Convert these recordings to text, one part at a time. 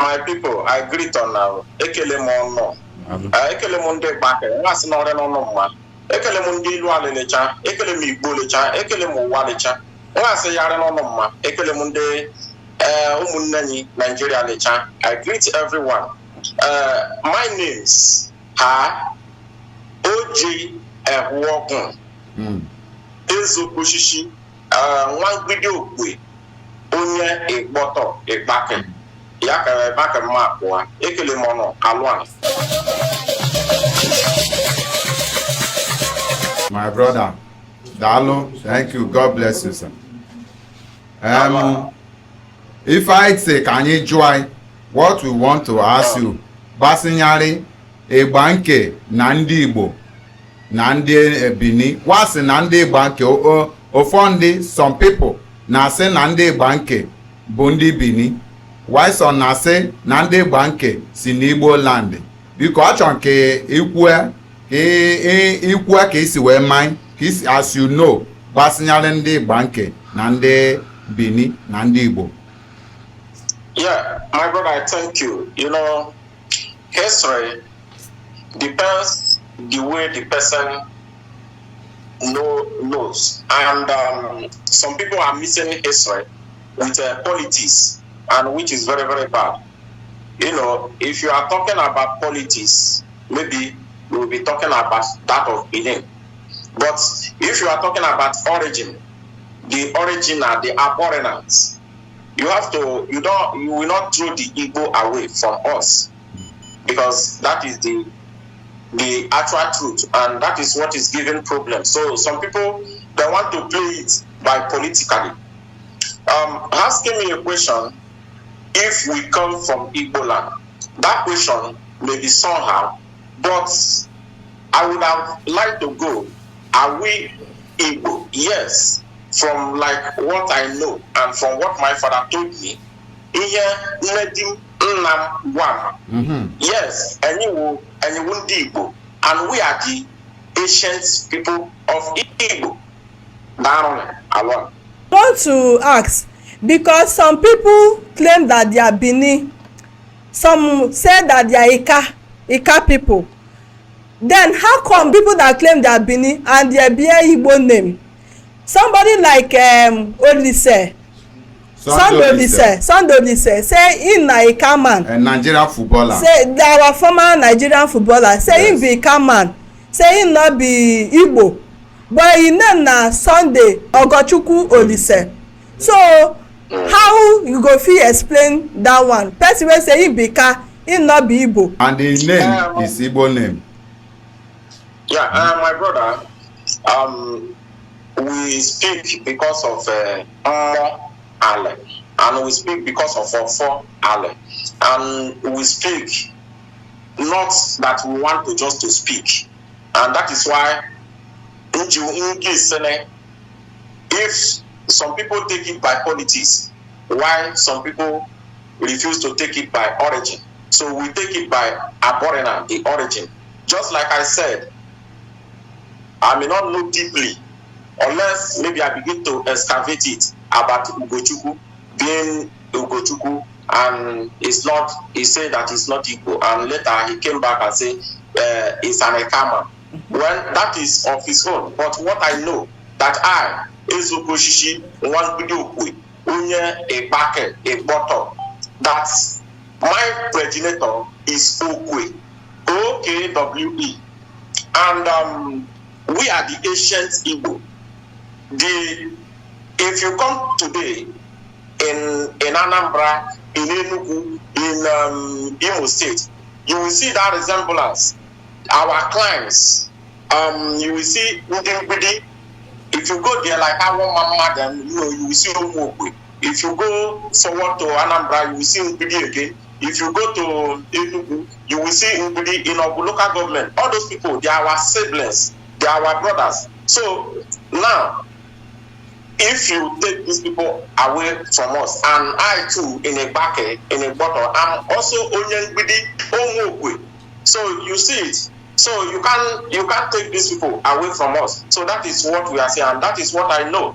My people, I greet on now. Ekele mo no. Ekele mo nde back. Nasi no re no no ma. Ekele mo ndi lu alelecha. Ekele mo Igbo lecha. Ekele mo wa lecha. Nasi yare no no ma. Ekele mo nde umunani Nigeria lecha. I greet everyone. My names are OJ Ehwogun. Ezo Kushishi. One video we. Onye Igboto Igbake. My brother, Dalo, thank you. God bless you, sir. If I say, can you join what we want to ask you? Basinyari, Ebanke, Nandi Igbo, Nandi Benin. What's Nandi Banke? Ofondi, some people now say Nandi Banke, Bundi Benin. Why so na say na ndị banke si n'Igbo land because achọ nke ikwu ka isi wee mai as you know gbasinyere ndị banke na ndị Benin na ndị Igbo. Yeah, my brother, I thank you. You know, history depends the way the person knows, and some people are missing history with politics. And which is very, very bad. You know, if you are talking about politics, maybe we will be talking about that of Benin. But if you are talking about origin, the origin and the aboriginals, you will not throw the Igbo away from us, because that is the actual truth, and that is what is giving problems. So some people, they want to play it by politically. Asking me a question. If we come from Igbo land, that question may be somehow, but I would have liked to go, are we Igbo? Yes, from like what I know and from what my father told me. Yes, and you will Igbo, and we are the ancient people of Igbo. I want to ask, because some people claim that they are Benin, some say that they are Ika people. Then how come people that claim they are Benin and they bear Igbo name? Somebody like Olise, Olise, say in na Ika man. A Nigerian footballer. Say our former Nigerian footballer. Say yes. Him be Ika man. Say him not be Igbo. But his name na Sunday Ogochukwu Olise. So how you go fit explain that one? Person wey say him be Ika, him not be Igbo. And his name is Igbo name. Yeah, my brother, we speak because of Ale, and we speak because of Ofo Ale, and we speak not that we want to just to speak, and that is why if some people take it by politics, why some people refuse to take it by origin. So we take it by aboriginal, the origin. Just like I said, I may not know deeply, unless maybe I begin to excavate it about Ugochukwu being Ugochukwu, and it's not, he said that it's not Igbo, and later he came back and said it's an Ekama. Well, that is of his own. But what I know, that I, Ezo Kushishi, one video Unye Igbake, Igboto, that my progenitor is Okwe, O-K-W-E, and we are the ancient Igbo. If you come today in Anambra, in Enugu, in Imo State, you will see that resemblance. Our clans, you will see Udimbidi. If you go there like our mama, then you will see Umokwe. If you go forward to Anambra, you will see Umbidi again. If you go to Enugu, you will see Umbidi in our local government. All those people, they are our siblings, they are our brothers. So now, if you take these people away from us, and I too, in a bucket, in a bottle, I'm also Onyengbidi Omokwe. So you see it. So you can't take these people away from us. So that is what we are saying, and that is what I know.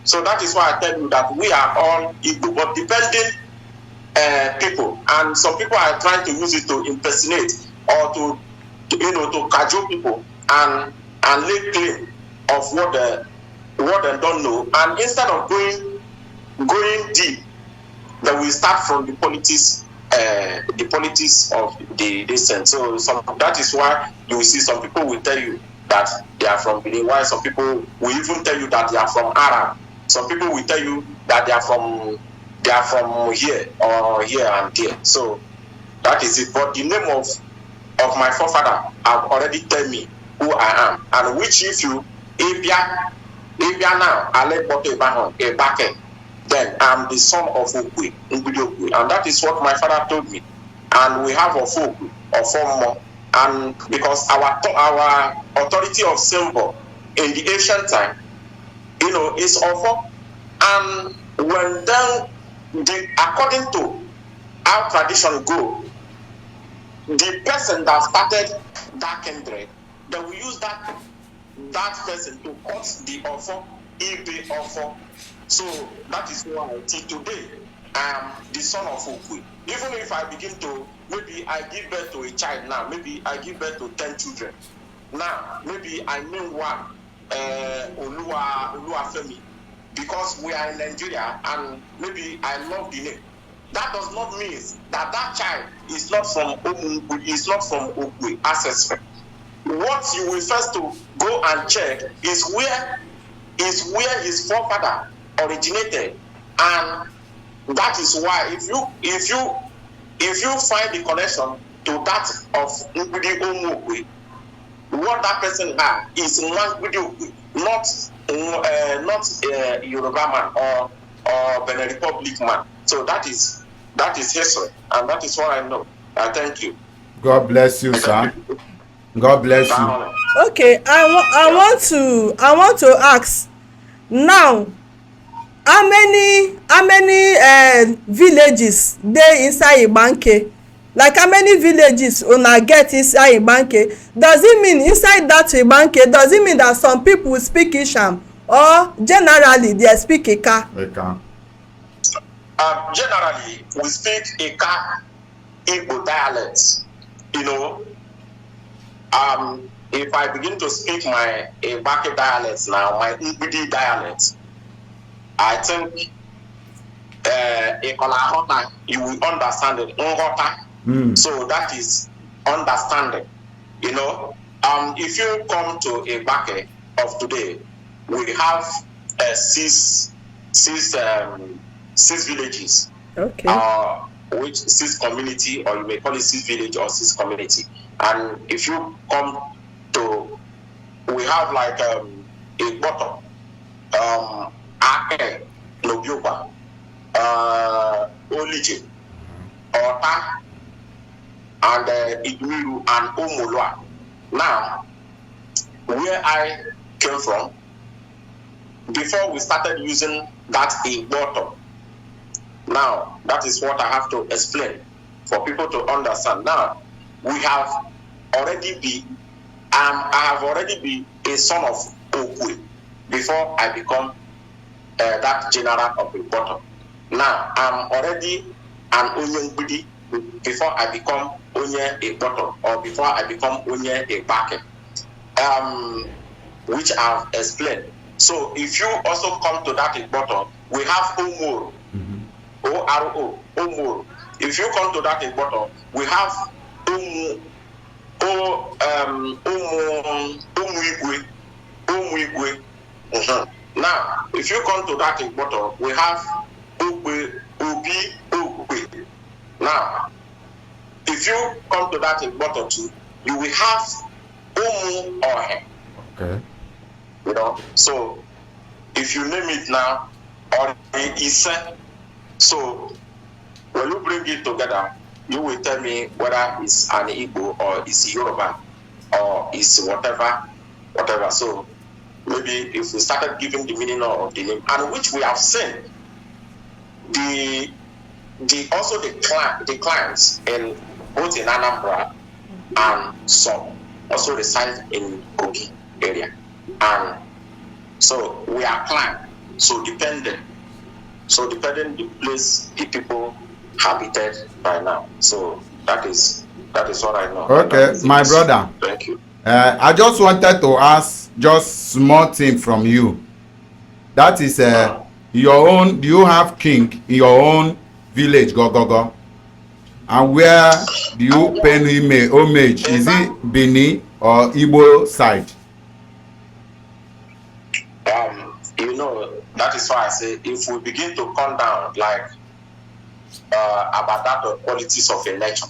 So that is why I tell you that we are all Igbo, but depending people, and some people are trying to use it to impersonate or to to cajole people and lay claim of what they don't know. And instead of going deep, then we start from the politics of the descent. So that is why you will see some people will tell you that they are from Benin, while some people will even tell you that they are from Arab. Some people will tell you that they are from here or here and there. So that is it. But the name of my forefather have already tell me who I am, and which if you Abia now Ebake, then I'm the son of Okwe, and that is what my father told me. And we have a folk or four more, and because our authority of symbol in the ancient time, is Ofo, and when then according to how tradition go, the person that started that kindred, then we use that person to cut the offer, Ibe offer. So that is why till today I am the son of Okwe. Even if I begin to, maybe I give birth to a child now, maybe I give birth to 10 children. Now, maybe I name one Oluwafemi, because we are in Nigeria and maybe I love the name. That does not mean that child is not from Okwe ancestral. What you will first to go and check is where his forefather originated, and that is why if you find the connection to that of Ngbidi Okwe, what that person has is Ngbidi Okwe, not Yoruba man or Benin Republic man. So that is history, and that is what I know. Thank you. God bless you, sir. God bless you. Okay, I want to ask now, how many villages dey inside Igbanke? Like how many villages una get inside Igbanke? Does it mean inside that Igbanke, does it mean that some people speak Isham, or generally they speak Ika? Generally, we speak Ika Igbo dialects. If I begin to speak my Ibake dialects now, my Ngbidi dialects, I think you will understand it. So that is understanding. If you come to Ibake of today, we have six villages. Okay. Which 6 community, or you may call it 6 village or 6 community. And if you come to, we have like a bottom, Ake, Nobioba, Olije, Ota, and Igmiru and Omolwa. Now, where I came from, before we started using that bottom, now that is what I have to explain for people to understand. Now, we have already been, I have already been a son of Okwe before I become that general of the bottom. Now, I'm already an Onyengbidi before I become Onye a bottom, or before I become Onye a Bake, which I've explained. So, if you also come to that bottom, we have Omoro, O-R-O, Omoro. If you come to that bottom, we have Omwigwe. Now, if you come to that bottom, we have Obi. Now, if you come to that bottom too, you will have Omu Ohe. Okay. So if you name it now, or Ise, so when you bring it together, you will tell me whether it's an Igbo or it's Yoruba or it's whatever. So maybe if we started giving the meaning of the name, and which we have seen, the clans in both in Anambra and some also reside in Kogi area, and so we are clan. So depending the place the people habited by now. So that is what I know. Okay, my brother. Thank you. I just wanted to ask just small thing from you. That is your own. Do you have king in your own village, go? And where do you pay him homage? Is it Benin or Igbo side? You know, that is why I say if we begin to come down like about that of politics of a nation,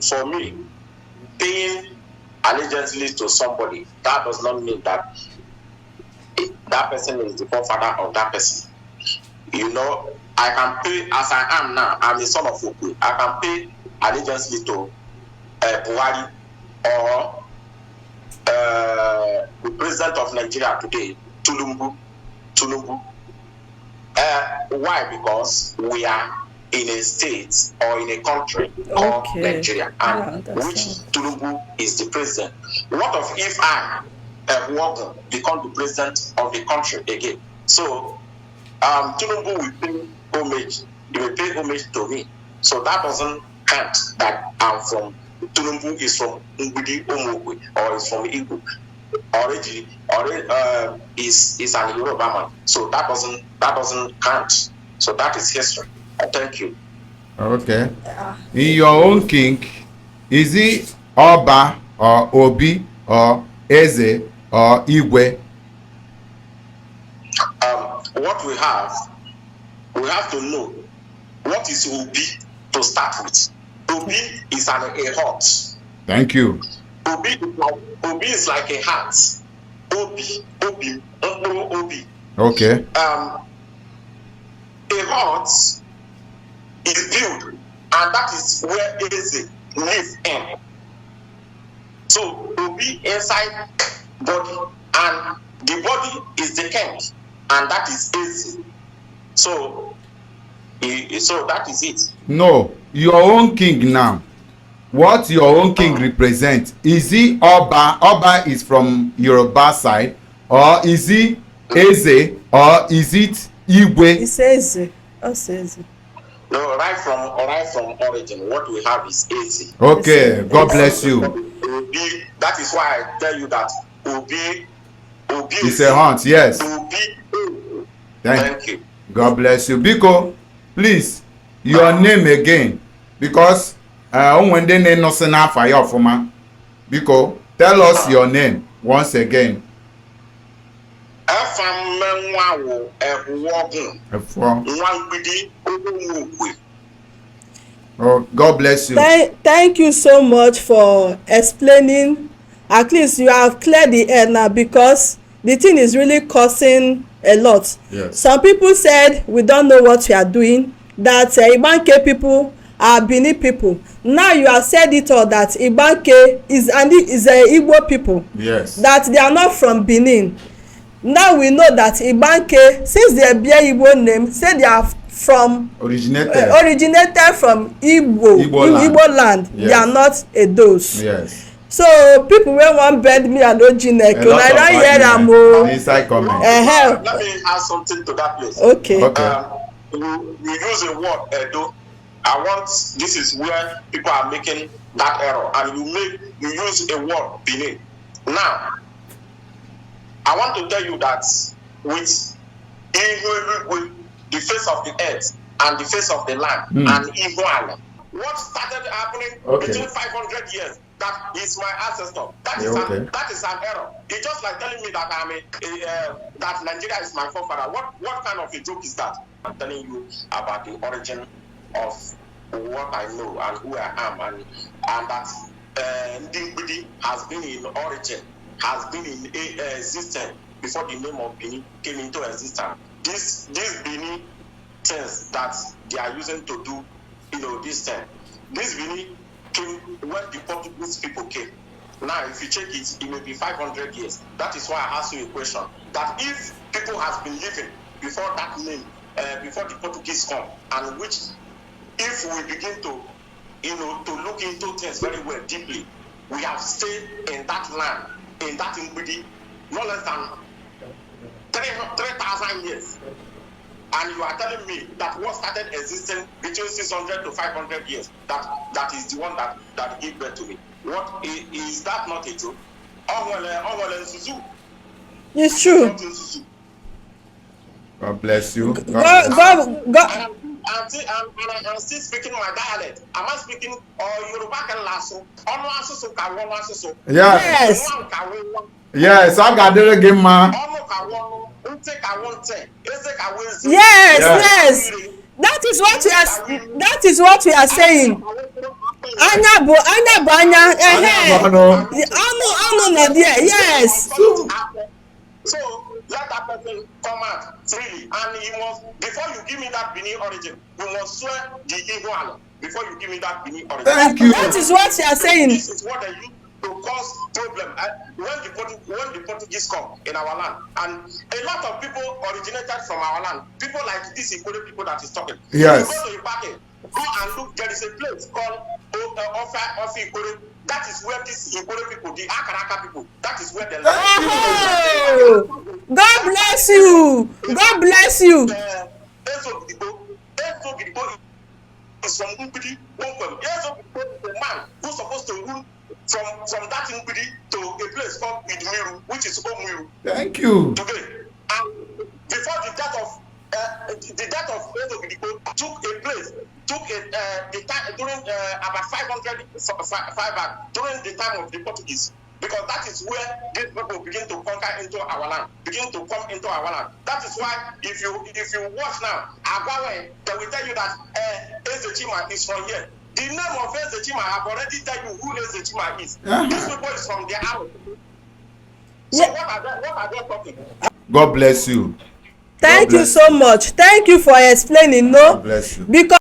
for me, paying allegiance to somebody, that does not mean that that person is the forefather of that person. You know, I can pay as I am now. I'm the son of Okwe. I can pay allegiance to Buhari or the president of Nigeria today, Tulumbu. Why? Because we are in a state or in a country called Nigeria, and which Tulumbu is the president. What if I become the president of the country again? So Tulumbu will pay homage. He will pay homage to me. So that doesn't count that I'm from Tulumbu is from Ngbidi Omogwe or is from Igbo. Already is an Yoruba man. So that doesn't count. So that is history. Thank you. Okay. In your own king, is it Oba or Obi or Eze or Igwe? What we have to know what is Obi to start with. Obi is a heart. Thank you. Obi is like a heart. Obi. Okay. A heart is built, and that is where Eze lives in. So Obi inside body, and the body is the king, and that is Eze. So that is it. No, your own king now. What your own king represents? Is he Oba? Oba is from Yoruba side, or is he Eze, or is it Igwe? It's Eze. Us Eze. No, right from origin, what we have is Eze. Okay, God bless you. Obi, that is why I tell you that Obi it's a hunt, yes. Obi. Thank you. God bless you. Biko, please, your name again, because when they name no sena fire for man. Biko, tell us your name once again. Oh, God bless you. Thank you so much for explaining. At least you have cleared the air now, because the thing is really causing a lot. Yes. Some people said we don't know what we are doing, that Ibanke people are Benin people. Now you have said it all, that Ibanke is Igbo people. Yes. That they are not from Benin. Now we know that Ibanke, since they bear Igbo name, say they are from originated from Igbo land. Yes. They are not Edos. Yes. So people wey wan bend me and Ojinek, I don hear am o. Inside comment. Let me add something to that place. Okay. We use a word Edo. This is where people are making that error, and you use a word Benin. Now, I want to tell you that with the face of the earth and the face of the land and Igbo, what started happening between 500 years? That is my ancestor. That is an error. It's just like telling me that that Nigeria is my forefather. What kind of a joke is that? I'm telling you about the origin of what I know and who I am, and that Ndingbidi has been in origin, has been in existence before the name of Benin came into existence. These Benin things that they are using to do, this thing. This Benin came when the Portuguese people came. Now, if you check it, it may be 500 years. That is why I asked you a question. That if people has been living before that name, before the Portuguese come, and which, if we begin to, to look into things very well, deeply, we have stayed in that land, in that Ngbidi, no less than 3,000 years. and you are telling me that what started existing between 600 to 500 years, that is the one that gave birth to me. What is that not a truth? It's true. God bless you. God. I'm still speaking my dialect. Am I speaking Yoruba can lasso? Yes. Yes, I got it again, ma. Yes. That is what we are saying. Anya bo anya. Anu na there. Yes. So let that person come out freely, and he must, before you give me that Benin origin, you must swear the Igbo before you give me that Benin origin. Thank you. That is what you are saying. This is what they use to cause problem when the Portuguese come in our land, and a lot of people originated from our land. People like this Igbo people that is talking. Yes. If you go to Ibake, go and look. There is a place called Ofi Igbo. That is where these Igbo people, the Akaraka people, that is where they live. Oh, God bless you. God bless you. Ezo Gidibo is from Umbidi, Wonkwem. Ezo Gidibo is the man who's supposed to rule from that Umbidi to a place called Idmiru, which is Omuiru. Thank you. Today, and before the death of Ezo Gidibo took a time during about 500 during the time of the Portuguese, because that is where these people begin to conquer into our land, begin to come into our land. That is why if you watch now, Agwawe, they will tell you that Ezechima is from here. The name of Ezechima, I have already tell you who Ezechima is. These people is from the army. So what are they talking? God bless you. Thank you so much. Thank you for explaining. No, God bless you. because